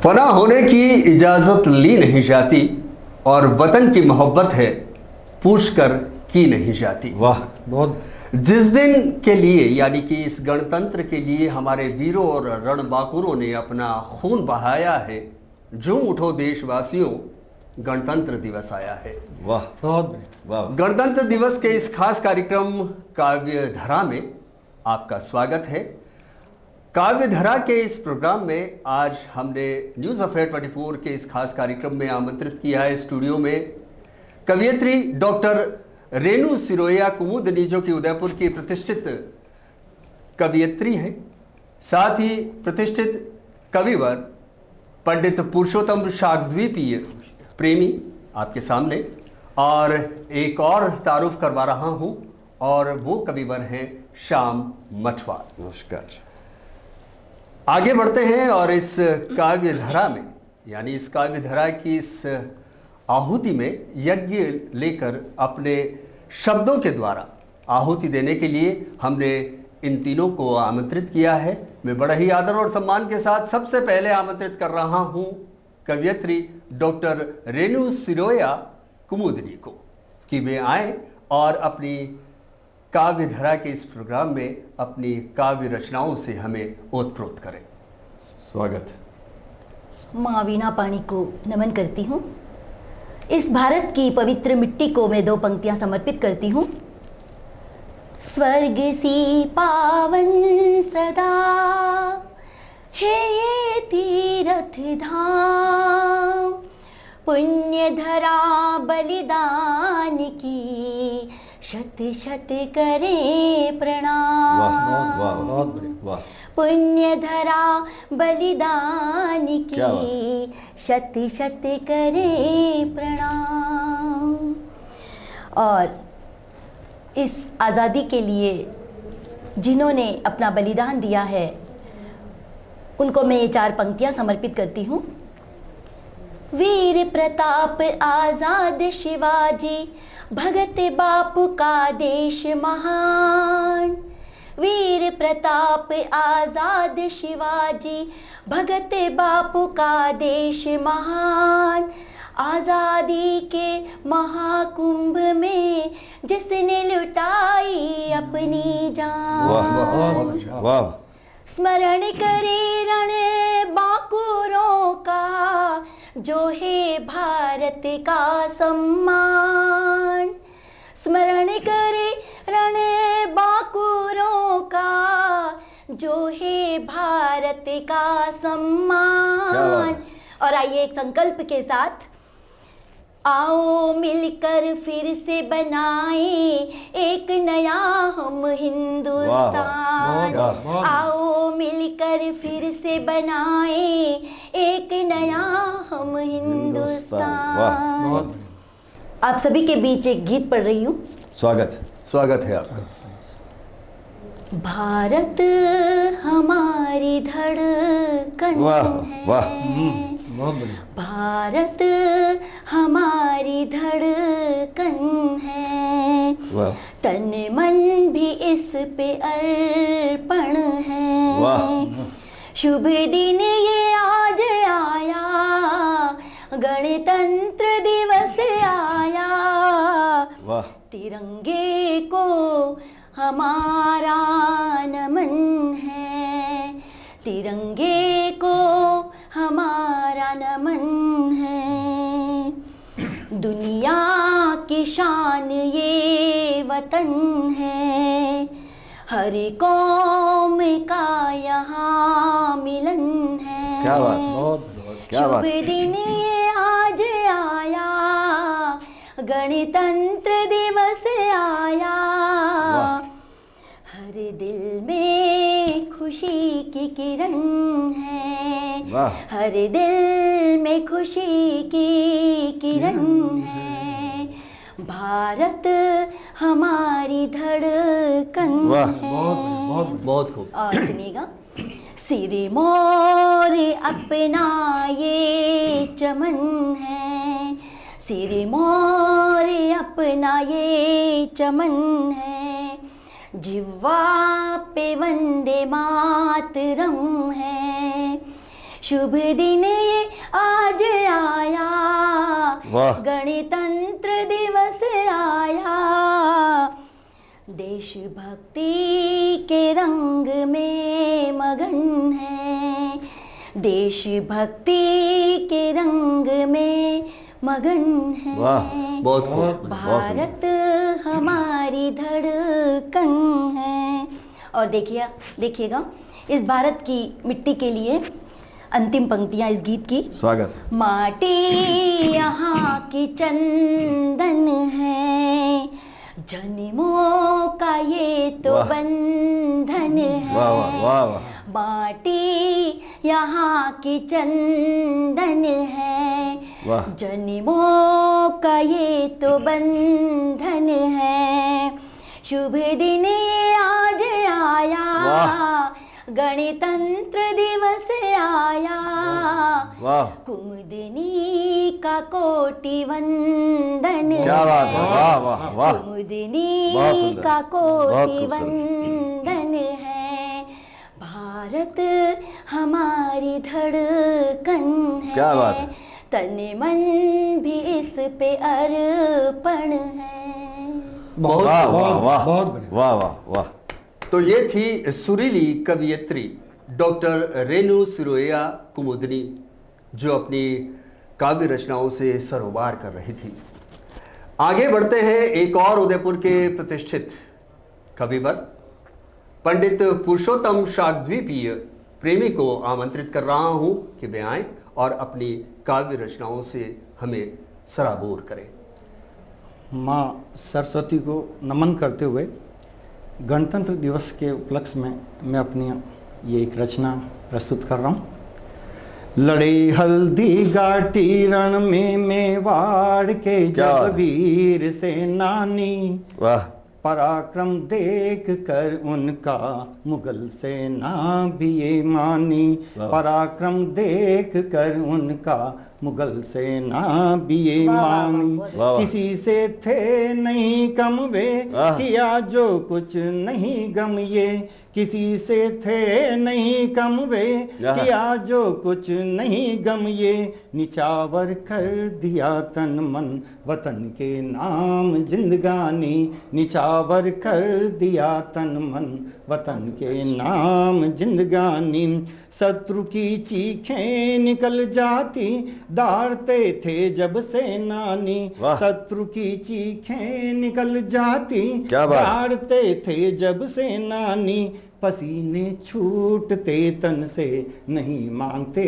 फना होने की इजाजत ली नहीं जाती और वतन की मोहब्बत है पूछ कर की नहीं जाती। वाह, बहुत। जिस दिन के लिए यानी कि इस गणतंत्र के लिए हमारे वीरों और रणबांकुरों ने अपना खून बहाया है, झूम उठो देशवासियों, गणतंत्र दिवस आया है। वाह, बहुत बढ़िया। वाह। गणतंत्र दिवस के इस खास कार्यक्रम काव्य धरा में आपका स्वागत है। काव्य धरा के इस प्रोग्राम में आज हमने न्यूज अफेयर 24 के इस खास कार्यक्रम में आमंत्रित किया है स्टूडियो में कवियत्री डॉक्टर रेणु सिरोया कुमुदनी, जो कि उदयपुर की प्रतिष्ठित कवियत्री हैं, साथ ही प्रतिष्ठित कविवर पंडित पुरुषोत्तम शाकद्वीपीय प्रेमी आपके सामने, और एक और तारुफ करवा रहा हूं और वो कविवर हैं श्याम मठवार। नमस्कार। आगे बढ़ते हैं और इस काव्य धरा में यानी इस काव्य धरा की इस आहुति में यज्ञ लेकर अपने शब्दों के द्वारा आहुति देने के लिए हमने इन तीनों को आमंत्रित किया है। मैं बड़ा ही आदर और सम्मान के साथ सबसे पहले आमंत्रित कर रहा हूं कवियत्री डॉक्टर रेणु सिरोया कुमुदनी को कि वे आए और अपनी काव्य धरा के इस प्रोग्राम में अपनी काव्य रचनाओं से हमें ओतप्रोत करें। स्वागत। माँ वीणा पाणी को नमन करती हूँ। इस भारत की पवित्र मिट्टी को मैं दो पंक्तियां समर्पित करती हूँ। स्वर्ग सी पावन सदा है ये तीर्थ धाम, पुण्य धरा बलिदान की शत शत करे प्रणाम। वाह, वाह, बहुत बढ़िया। वाह। पुण्य धरा बलिदान की शत शत करे प्रणाम। और इस आज़ादी के लिए जिन्होंने अपना बलिदान दिया है उनको मैं ये चार पंक्तियां समर्पित करती हूँ। वीर प्रताप आजाद शिवाजी, भगत बापू का देश महान। वीर प्रताप आजाद शिवाजी, भगत बापू का देश महान। आजादी के महाकुंभ में जिसने लुटाई अपनी जान। वाह, वाह। स्मरण करे रण बांकुरों का, जो है भारत का सम्मान। स्मरण करे रण बांकुरों का, जो है भारत का सम्मान। और आइए एक संकल्प के साथ, आओ मिलकर फिर से बनाए एक नया हम हिंदुस्तान। आओ मिलकर फिर से बनाए एक नया हम हिंदुस्तान। आप सभी के बीच एक गीत पढ़ रही हूँ। स्वागत। स्वागत है आपका। भारत हमारी धड़कन है। वाह, भारत हमारी धड़कन है। वाह। तन मन भी इस पे अर्पण है। वाह। शुभ दिन ये आज आया, गणतंत्र दिवस आया। वाह। तिरंगे को हमारा नमन है, तिरंगे को हमारा नमन है। दुनिया की शान ये वतन है, हर कौम का यहाँ मिलन है। क्या बात, बहुत क्या बात। शुभ दिन ये आज आया, गणतंत्र दिवस आया। हर दिल में खुशी की किरण है। वाह। हर दिल में खुशी की किरण है। भारत हमारी धड़कन है। बहुत खूब। और सुनिएगा। सिर मोर अपना ये चमन है, सिर मोर अपना ये चमन है। जिह्वा पे वंदे मातरम है, शुभ दिन ये आज आया, वाह। गणतंत्र दिवस आया, देशभक्ति के रंग में मगन है, देशभक्ति के रंग में मगन है। वाह, बहुत खूब। भारत हमारी धड़कन है। और देखिएगा इस भारत की मिट्टी के लिए अंतिम पंक्तियां इस गीत की। स्वागत। माटी यहाँ की चंदन है, जन्मों का ये तो वाह। बंधन है। वाह वाह वाह वाह। माटी यहाँ की चंदन है, वाह। जन्मों का ये तो बंधन है, शुभ दिन ये आज आया, वाह। गणतंत्र दिवस आया, वाह। कुमुदिनी का कोटि वंदन क्या बात है, है। वाह वाह वाह। बहुत कुमुदिनी सुंदर। का बहुत कोटि खूबसूरत। वंदन है, भारत हमारी धड़कन है। क्या बात है। तन मन भी इस पे अर्पण है। बहुत वाह खूब। वाह वाह बहुत बढ़िया। वाह वाह वाह। तो ये थी सुरीली कवियत्री डॉक्टर रेणु सिरोया कुमुदनी, जो अपनी काव्य रचनाओं से सरोबार कर रही थी। आगे बढ़ते हैं, एक और उदयपुर के प्रतिष्ठित कविवर पंडित पुरुषोत्तम शाकद्वीपीय प्रेमी को आमंत्रित कर रहा हूं कि वे आएं और अपनी काव्य रचनाओं से हमें सराबोर करें। माँ सरस्वती को नमन करते हुए गणतंत्र दिवस के उपलक्ष्य में मैं अपनी ये एक रचना प्रस्तुत कर रहा हूँ। लड़े हल्दी घाटी रण में मेवाड़ के क्या बात जब है। वीर सेनानी, वाह। पराक्रम देख कर उनका मुगल सेना भी ये मानी, वाह। पराक्रम देख कर उनका मुगल सेना भी ये वाह, वाह, मानी, वाह, वाह, वाह। किसी से थे नहीं कम वे, वाह। किया जो कुछ नहीं गम ये, किसी से थे नहीं कम वे, वाह। किया जो कुछ नहीं गम ये, निछावर कर दिया तन मन वतन के नाम जिंदगानी, निछावर कर दिया तन मन वतन के नाम जिंदगानी, शत्रु की चीखें निकल जाती दारते थे जब सेनानी, वाह। शत्रु की चीखें निकल जाती क्या बात। दारते थे जब सेनानी, पसीने छूटते तन से नहीं मांगते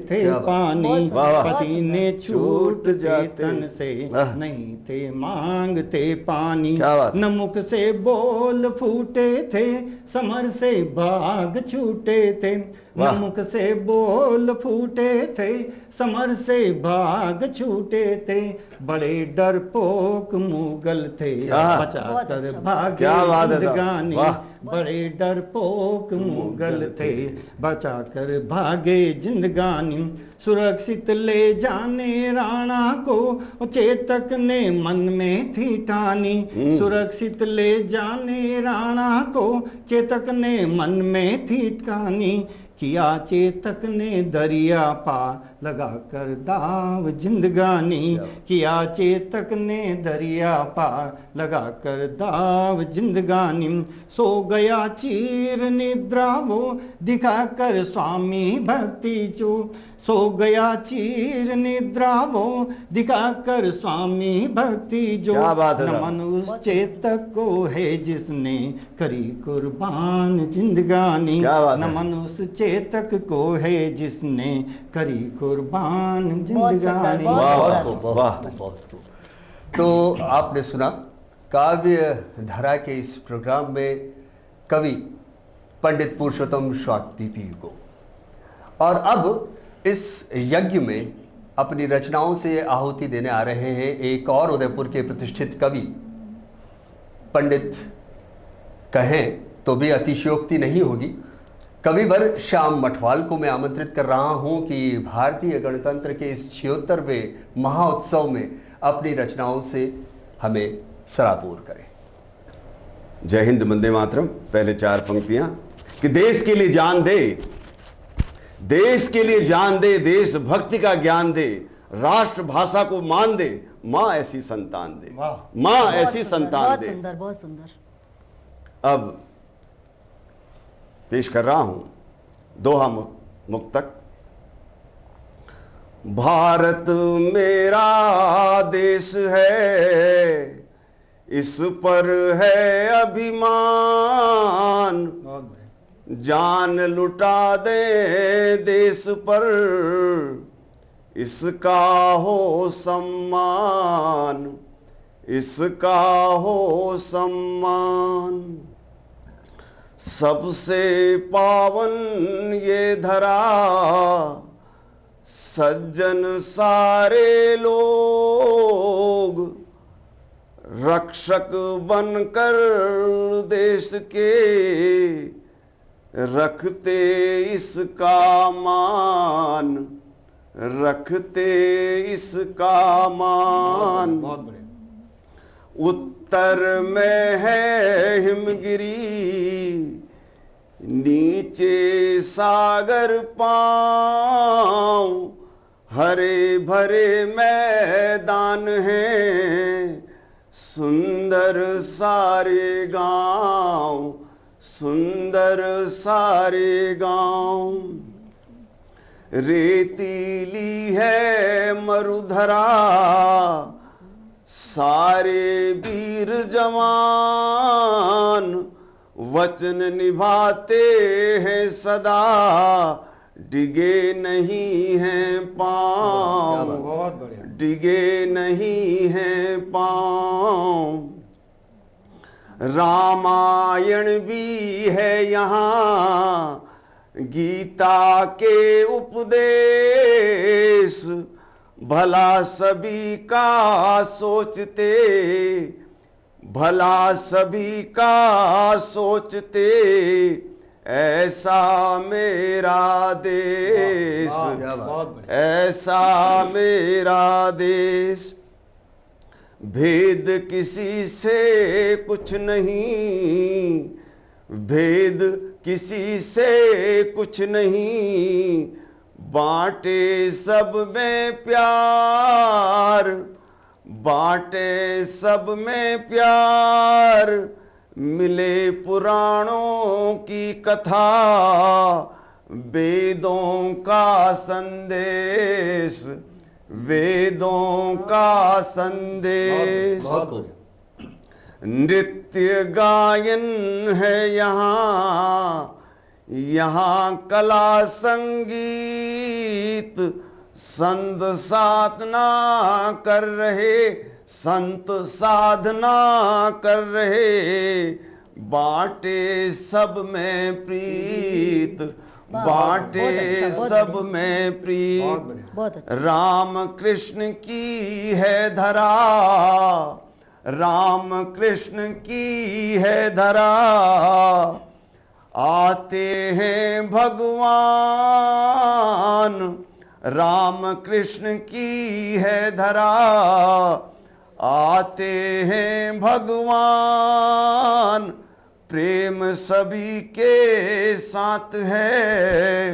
थे क्या बात। पानी, वाह, वाह। पसीने छूट जाते जाते। तन से वाह। नहीं थे मांगते पानी, क्या बात। न मुख से बोल फूटे थे, समर से भाग छूटे थे, न वाह। मुख से बोल फूटे थे, समर से भाग छूटे थे, बड़े डरपोक मुगल थे, आहा। बचा बहुत कर अच्छा। भागे क्या बात है साहब। जिंदगानी, वाह। बड़े डरपोक मुगल थे, बचा कर भागे जिंदगानी, सुरक्षित ले जाने राणा को चेतक ने मन में थी ठानी, सुरक्षित ले जाने राणा को चेतक ने मन में थी ठानी, किया चेतक ने दरिया पार लगा कर दाव जिंदगानी, किया चेतक ने दरिया पार लगा कर दाव जिंदगानी, सो गया चीर निद्रा वो दिखा कर स्वामी भक्ति चो, सो गया चीर निद्रा वो दिखा कर स्वामी भक्ति जो, क्या बात है साहब। नमन उस चेतक को है जिसने करी कुर्बान जिंदगानी, क्या बात है। नमन उस चेतक को है जिसने करी कुर्बान बहुत सुंदर, जिंदगानी। बहुत वाह, सुंदर। वाह। बहुत खूब। तो आपने सुना काव्य धारा के इस प्रोग्राम में कवि पंडित पुरुषोत्तम शाकद्वीपी को, और अब इस यज्ञ में अपनी रचनाओं से आहुति देने आ रहे हैं एक और उदयपुर के प्रतिष्ठित कवि, पंडित कहें तो भी अतिशयोक्ति नहीं होगी, कविवर श्याम मठवाल को मैं आमंत्रित कर रहा हूं कि भारतीय गणतंत्र के इस 76वें महाउत्सव में अपनी रचनाओं से हमें सराबोर करें। जय हिंद, वंदे मातरम। पहले 4 पंक्तियां कि देश के लिए जान दे, देश के लिए जान दे, देशभक्ति का ज्ञान दे, राष्ट्र भाषा को मान दे, माँ ऐसी संतान दे, वाह। माँ बहुत ऐसी सुंदर, संतान बहुत दे। सुंदर, बहुत सुंदर। अब पेश कर रहा हूं दोहा मुक्तक। भारत मेरा देश है, इस पर है अभिमान, बहुत बढ़िया। जान लुटा दे देश पर, इसका हो सम्मान, इसका हो सम्मान। सबसे पावन ये धरा, सज्जन सारे लोग, रक्षक बनकर देश के, रखते इसका मान, रखते इसका मान। बहुत बढ़िया। उत्तर में है हिमगिरी, नीचे सागर पांव, हरे भरे मैदान हैं, सुंदर सारे गांव, सुंदर सारे गांव। रेतीली है मरुधरा, सारे वीर जवान, वचन निभाते हैं सदा, डिगे नहीं हैं पांव, बहुत बढ़िया। डिगे नहीं हैं पांव। रामायण भी है यहाँ, गीता के उपदेश, भला सभी का सोचते, भला सभी का सोचते, ऐसा मेरा देश, बहुत बढ़िया। ऐसा मेरा देश। भेद किसी से कुछ नहीं, भेद किसी से कुछ नहीं, बांटे सब में प्यार, बांटे सब में प्यार। मिले पुराणों की कथा, वेदों का संदेश, वेदों का संदेश। बहुत बढ़िया। नृत्य गायन है यहाँ, यहाँ कला संगीत, संत साधना कर रहे, संत साधना कर रहे, बांटे सब में प्रीत, बांटे सब में प्रीत। बहुत अच्छा। राम कृष्ण की है धरा, राम कृष्ण की है धरा, आते हैं भगवान, राम कृष्ण की है धरा, आते हैं भगवान। प्रेम सभी के साथ है,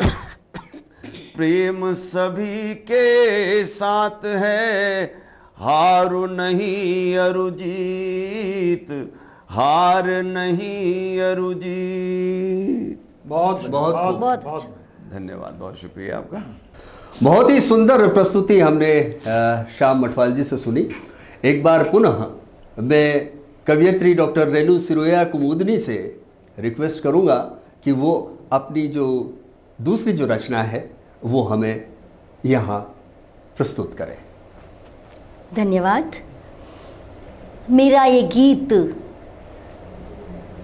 प्रेम सभी के साथ है, हार नहीं अरु जीत, हार नहीं अरु जीत। बहुत बहुत- बहुत अच्छा। धन्यवाद, बहुत शुक्रिया आपका। बहुत ही सुंदर प्रस्तुति हमने श्याम मठवाल जी से सुनी। एक बार पुनः मैं कवयित्री डॉक्टर रेणु सिरोया कुमुदनी से रिक्वेस्ट करूंगा कि वो अपनी जो दूसरी जो रचना है वो हमें यहाँ प्रस्तुत करें। धन्यवाद। मेरा ये गीत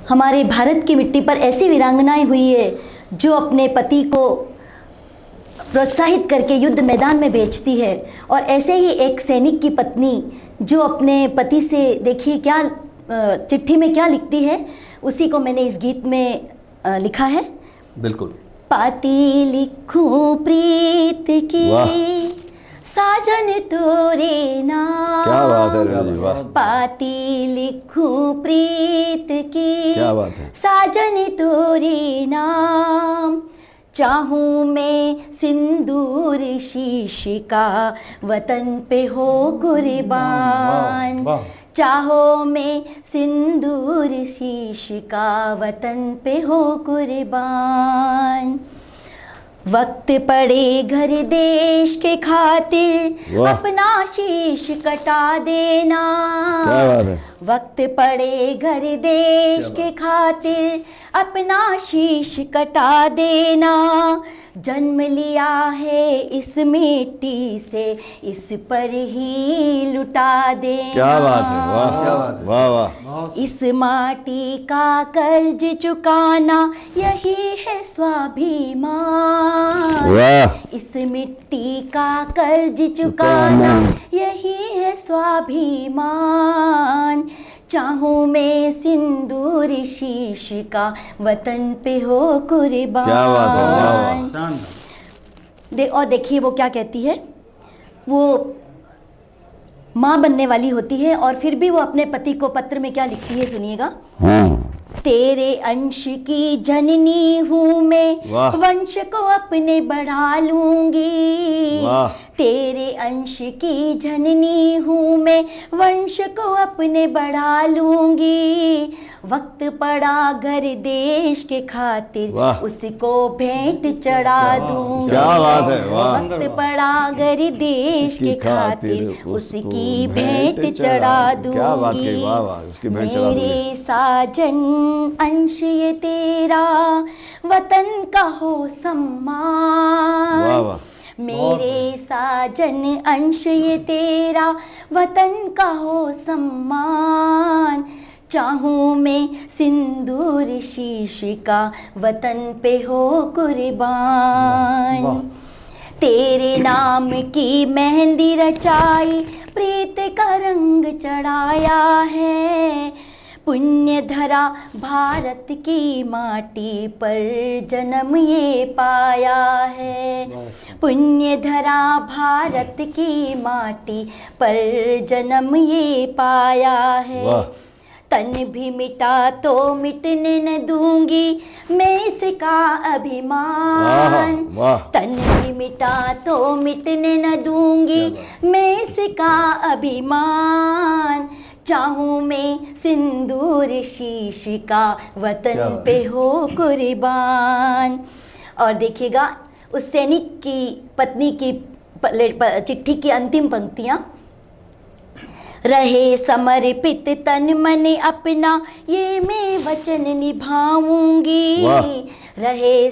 हमारे भारत की मिट्टी पर ऐसी वीरांगनाएं हुई है जो अपने पति को प्रोत्साहित करके युद्ध मैदान में भेजती है, और ऐसे ही एक सैनिक की पत्नी जो अपने पति से, देखिए क्या चिट्ठी में क्या लिखती है, उसी को मैंने इस गीत में लिखा है। बिल्कुल। पाती लिखूं प्रीत की, साजन तोरे नाम। क्या बात है रेणु जी, वाह। पाती लिखूं प्रीत की, क्या बात है। साजन तोरे नाम। चाहूं मैं सिंदूर शीश का वतन पे हो कुर्बान। वाह। चाहो मैं सिंदूर शीश का वतन पे हो कुर्बान। वक्त पड़े घर देश के खातिर वाह। अपना शीश कटा देना। क्या बात है। वक्त पड़े घर देश के खातिर अपना शीश कटा देना। जन्म लिया है इस मिट्टी से, इस पर ही लुटा देना। क्या बात है, वाह क्या बात है। वाह वाह। इस माटी का कर्ज चुकाना यही है स्वाभिमान। वाह। इस मिट्टी का कर्ज चुकाना यही है स्वाभिमान। चाहूं मैं सिंदूर शीश का वतन पे हो कुर्बान। क्या बात है, वाह, वाह। शानदार। और देखिए वो क्या कहती है, वो माँ बनने वाली होती है और फिर भी वो अपने पति को पत्र में क्या लिखती है, सुनिएगा। तेरे अंश की जननी हूँ मैं, वाह। वंश को अपने बढ़ा लूंगी। वाह। तेरे अंश की जननी हूँ मैं, वंश को अपने बढ़ा लूंगी। वक्त पड़ा घर देश के खातिर, वाह। उसको भेंट चढ़ा दूंगी। क्या बात है, वाह। वक्त पड़ा घर देश के खातिर, उसकी भेंट चढ़ा दूंगी। क्या बात कही, वाह वाह। उसकी भेंट चढ़ा दूंगी। मेरे साजन अंश ये तेरा, वतन का हो सम्मान। वाह वाह। मेरे साजन अंश ये तेरा, वतन का हो सम्मान। चाहूं मैं सिंदूर शीश का वतन पे हो कुर्बान। वाह। तेरे नाम की मेहंदी रचाई, प्रीत का रंग चढ़ाया है। पुण्य धरा भारत की माटी पर जन्म ये पाया है। पुण्य धरा भारत की माटी पर जन्म ये पाया है। वाह। तन भी मिटा तो मिटने न दूंगी मैं इसका अभिमान। वाह। तन भी मिटा तो मिटने न दूंगी मैं इसका अभिमान। चाहूं मैं सिंदूर शीश का वतन पे हो कुर्बान। और देखिएगा उस सैनिक की पत्नी की चिट्ठी की अंतिम पंक्तियां। रहे समर्पित तन मन अपना, ये मैं वचन निभाऊंगी। वाह। रहे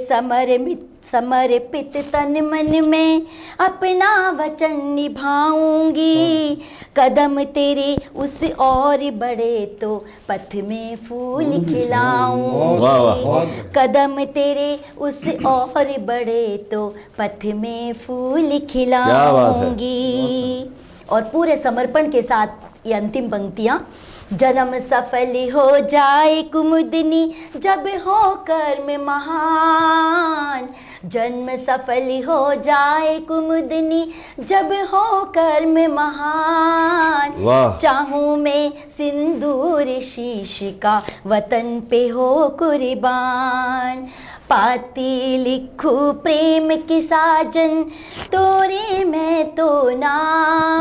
समर्पित तन मन में अपना वचन निभाऊंगी। कदम तेरे उस और बढ़े तो पथ में फूल खिलाऊंगी। वाह, वाह। कदम तेरे उस और बढ़े तो पथ में फूल खिलाऊंगी। और पूरे समर्पण के साथ ये अंतिम पंक्तियां। जन्म सफल हो जाए कुमुदनी, जब हो कर्म महान। जन्म सफल हो जाए कुमुदनी, जब हो कर्म महान। वाह। चाहूं मैं सिंदूर शीश का वतन पे हो कुर्बान। पाती लिखू प्रेम की साजन, तोरे मैं तो ना।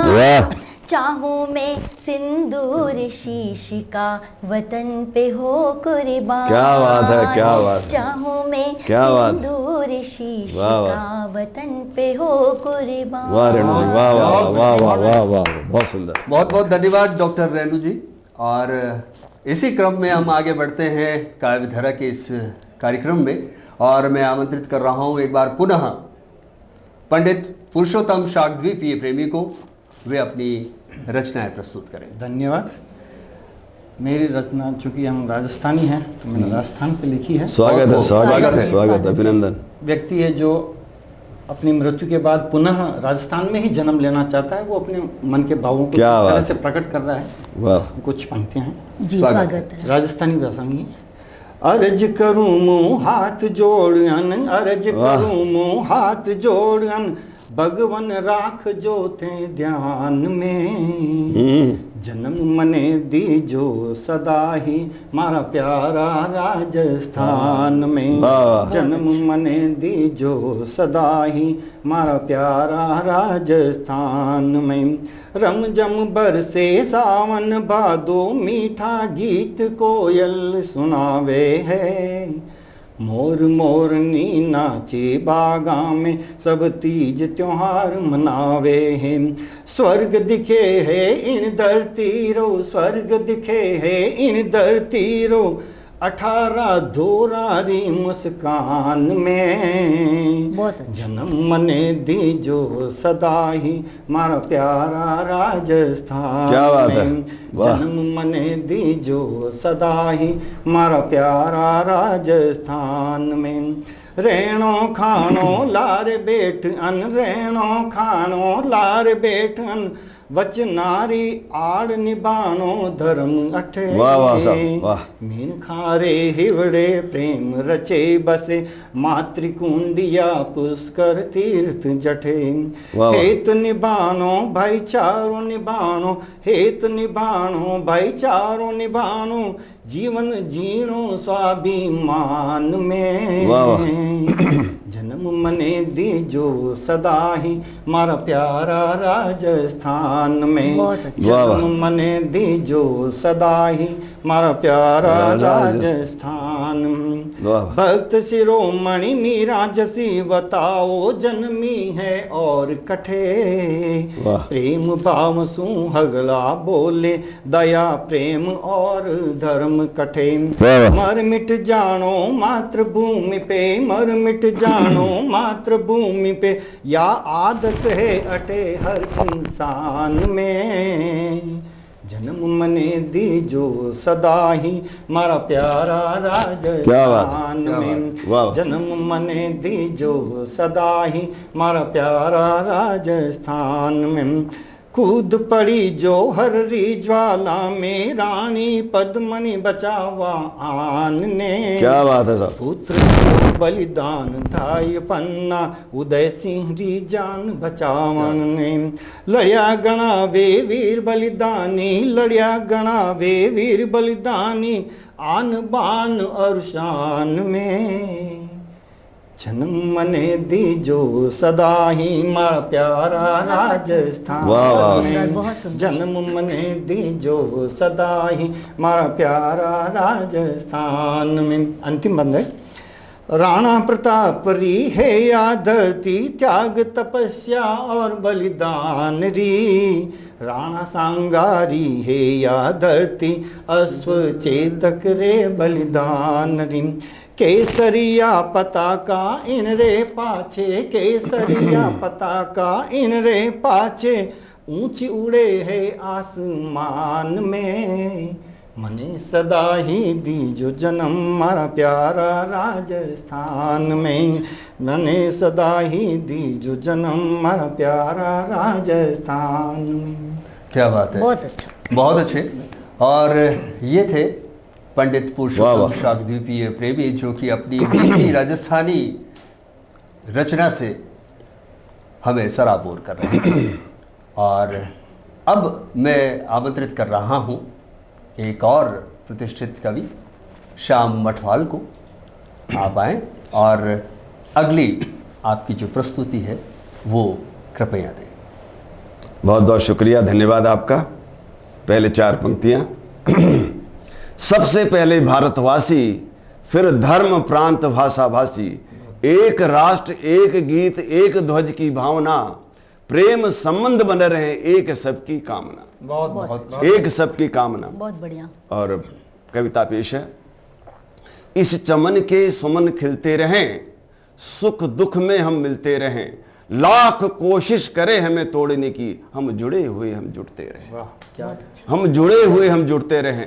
वाह। चाहूं मैं सिंदूर शीश का वतन पे हो कुर्बान। क्या बात है, क्या बात है। चाहूं मैं क्या बात है। सिंदूर शीश वाह, वाह। का वतन पे हो कुर्बान। वाह रेणु जी, वाह वाह वाह वाह वाह वाह, बहुत सुंदर। बहुत बहुत धन्यवाद डॉक्टर रेणु जी। और इसी क्रम में हम आगे बढ़ते हैं काव्यधारा के इस कार्यक्रम में, और मैं आमंत्रित कर रहा हूं एक बार पुनः पंडित पुरुषोत्तम शाकद्वीपीय प्रेमी को, वे अपनी रचनाएं प्रस्तुत करें। धन्यवाद। मेरी रचना, चूंकि हम राजस्थानी हैं तो मैंने राजस्थान पे लिखी है। स्वागत है, स्वागत है, स्वागत स्वागत है, अभिनंदन। व्यक्ति है जो अपनी मृत्यु के बाद पुनः राजस्थान में ही जन्म लेना चाहता है, वो अपने मन के भावों को क्या किस तरह बात से प्रकट कर रहा है। वाह। कुछ पंक्तियां हैं। जी स्वागत स्वागत है। राजस्थानी भाषा में। अर्ज करूं मुँह हाथ जोड़न, अर्ज वाह। करूं मुँह हाथ जोड़न, भगवन राख जो थे ध्यान में। जन्म मने दीजो सदा ही मारा प्यारा राजस्थान में, वाह। जन्म मने दीजो सदा ही मारा प्यारा राजस्थान में। रमझम बरसे सावन भादो मीठा गीत कोयल सुनावे है। मोर मोरनी नाचे बागा में सब तीज त्योहार मनावे हैं। स्वर्ग दिखे है इन धरती रो, स्वर्ग दिखे है इन धरती रो, 18 धोरारी मुस्कान में। बहुत अच्छा। जन्म मने दीजो सदा ही मारा प्यारा राजस्थान क्या बात है, में। वाह। जन्म मने दीजो सदा ही मारा प्यारा राजस्थान में। रेणो खानो लार बैठ अन, रेणो खानो लार बैठ अन, वचनारी आड़ निभानो धर्म अठे। वाह वाह साहब, वाह। मीन खारे हिवड़े प्रेम रचे बसे, मातृकुंडिया पुष्कर तीर्थ जठे। वाह। हेत निभानो भाईचारो निभानो, हेत निभानो भाईचारो निभानो, जीवन जीणो स्वाभिमान में। वाह वाह। जन्म मने दीजो सदा ही मारा प्यारा राजस्थान में। बहुत अच्छा। वाह वाह। जन्म मने दीजो सदा ही मारा प्यारा राजस्थान। राजस्थान। वाह। भक्त शिरोमणि मीरा जसी बताओ, जन्मी है और कठे। वाह। प्रेम भाव सु हगला बोले, दया प्रेम और धर्म कठे। वाह वाह। मर मिट जानो मातृभूमि पे, मर मिट जानो मातृभूमि पे, या आदत है अटे हर इंसान में। जन्म मने दीजो सदा ही मारा प्यारा राजस्थान क्या बात है, में। क्या बात, वाह। जन्म मने दीजो सदा ही मारा प्यारा राजस्थान में। कूद पड़ी जौहरी ज्वाला में, रानी पद्मनि बचावा आन ने। क्या बात है साहब। पुत्र को बलिदान धाय पन्ना, उदय सिंह री जान बचावन ने। लड़िया गणा वे वीर बलिदानी, लड़िया गणा वे वीर बलिदानी, आन बान और शान में। जन्म मने दीजो सदा ही मारा प्यारा राजस्थान वाह, वाह। में। बहुत सुंदर। जन्म मने दीजो सदा ही मारा प्यारा राजस्थान में। अंतिम बंद है। राणा प्रताप री है या धरती, त्याग तपस्या और बलिदान री। राणा सांगारी है या धरती, अश्व चेतक रे बलिदान री। केसरिया पताका इन रे पाछे, केसरिया पताका इन रे पाछे, ऊंची उड़े है आसमान में। मने सदा ही दीजो जन्म मारा प्यारा राजस्थान में। मने सदा ही दीजो जन्म मारा प्यारा राजस्थान में। क्या बात है, बहुत अच्छा। बहुत अच्छे। और ये थे पंडित वाह, पुरुषोत्तम वाह। शाकद्वीपीय प्रेमी, जो कि अपनी मीठी राजस्थानी रचना से हमें सराबोर कर रहे थे। और अब मैं आमंत्रित कर रहा हूं एक और प्रतिष्ठित कवि श्याम मठवाल को। आप आए और अगली आपकी जो प्रस्तुति है वो कृपया दें। बहुत बहुत शुक्रिया, धन्यवाद आपका। पहले 4 पंक्तियां। सबसे पहले भारतवासी, फिर धर्म प्रांत भाषा भाषी, एक राष्ट्र एक गीत एक ध्वज की भावना, प्रेम संबंध बने रहे एक सबकी कामना। बहुत बहुत एक सबकी कामना। बहुत बढ़िया। और कविता पेश है। इस चमन के सुमन खिलते रहें, सुख दुख में हम मिलते रहें, लाख कोशिश करें हमें तोड़ने की, हम जुड़े हुए हम जुड़ते रहें। वाह, क्या हम जुड़े हुए हम जुड़ते रहें,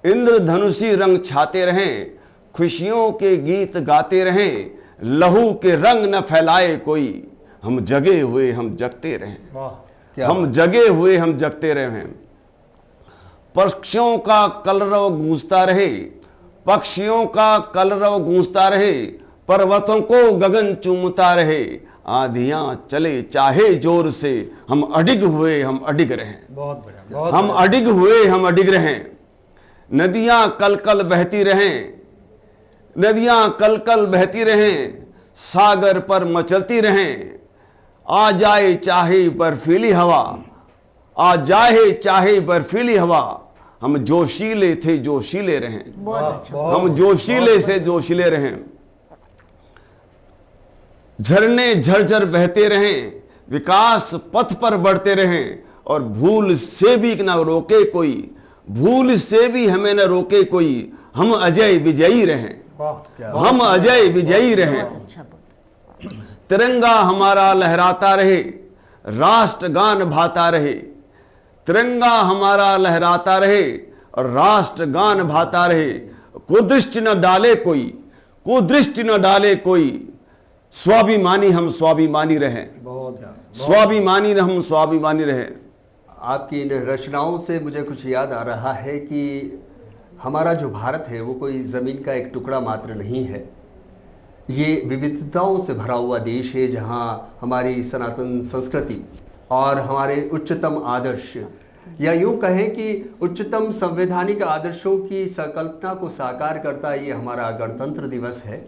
इंद्रधनुषी रंग छाते रहें, खुशियों के गीत गाते रहें, लहू के रंग न फैलाए कोई, हम जगे हुए हम जगते रहें। वाह, क्या हम जगे हुए हम जगते रहें। पक्षियों का कलरव गूंजता रहे, पक्षियों का कलरव गूंजता रहे, पर्वतों को गगन चूमता रहे, आंधियां चले चाहे जोर से, हम अडिग हुए हम अडिग रहें। बहुत बढ़िया। हम अडिग हुए, हम अडिग रहें। नदियां कल कल बहती रहें, नदियां कल कल बहती रहें, सागर पर मचलती रहें। आ जाए चाहे बर्फीली हवा, आ जाए चाहे बर्फीली हवा, हम जोशीले थे जोशीले रहें। बहुत अच्छा। हम जोशीले से जोशीले रहें। झरने झरझर बहते रहें, विकास पथ पर बढ़ते रहें, और भूल से भी न रोके कोई, भूल से भी हमें न रोके कोई। हम अजय विजयी रहें, हम अजय विजयी रहें। बहुत अच्छा, बहुत। तिरंगा हमारा लहराता रहे, राष्ट्रगान भाता रहे। तिरंगा हमारा लहराता रहे और राष्ट्रगान भाता रहे। कुदृष्टि न डाले कोई, कुदृष्टि न डाले कोई। स्वाभिमानी हम स्वाभिमानी रहें, स्वाभिमानी हम स्वाभिमानी रहें। आपकी इन रचनाओं से मुझे कुछ याद आ रहा है कि हमारा जो भारत है वो कोई ज़मीन का एक टुकड़ा मात्र नहीं है। ये विविधताओं से भरा हुआ देश है, जहाँ हमारी सनातन संस्कृति और हमारे उच्चतम आदर्श, या यूं कहें कि उच्चतम संवैधानिक आदर्शों की संकल्पना को साकार करता ये हमारा गणतंत्र दिवस है।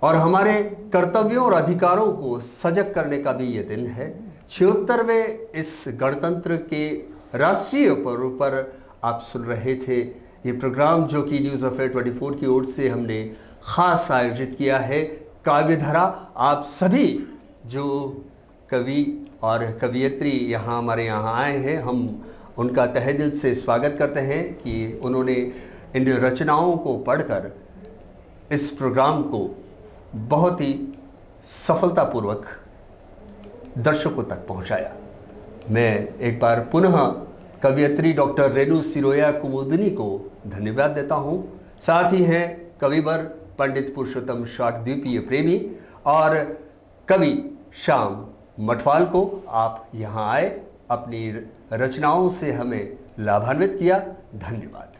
और हमारे कर्तव्यों और अधिकारों को सजग करने का भी ये दिन है। 76वें इस गणतंत्र के राष्ट्रीय पर्व पर आप सुन रहे थे ये प्रोग्राम, जो कि न्यूज़ अफेयर 24 की ओर से हमने खास आयोजित किया है, काव्यधारा। आप सभी जो कवि और कवियत्री यहाँ हमारे यहाँ आए हैं, हम उनका तहे दिल से स्वागत करते हैं कि उन्होंने इन रचनाओं को पढ़कर इस प्रोग्राम को बहुत ही सफलतापूर्वक दर्शकों तक पहुंचाया। मैं एक बार पुनः कवियत्री डॉक्टर रेणु सिरोया कुमुदिनी को धन्यवाद देता हूं। साथ ही हैं कविवर पंडित पुरुषोत्तम शाटद्वीपीय प्रेमी और कवि श्याम मठवाल को। आप यहाँ आए, अपनी रचनाओं से हमें लाभान्वित किया। धन्यवाद।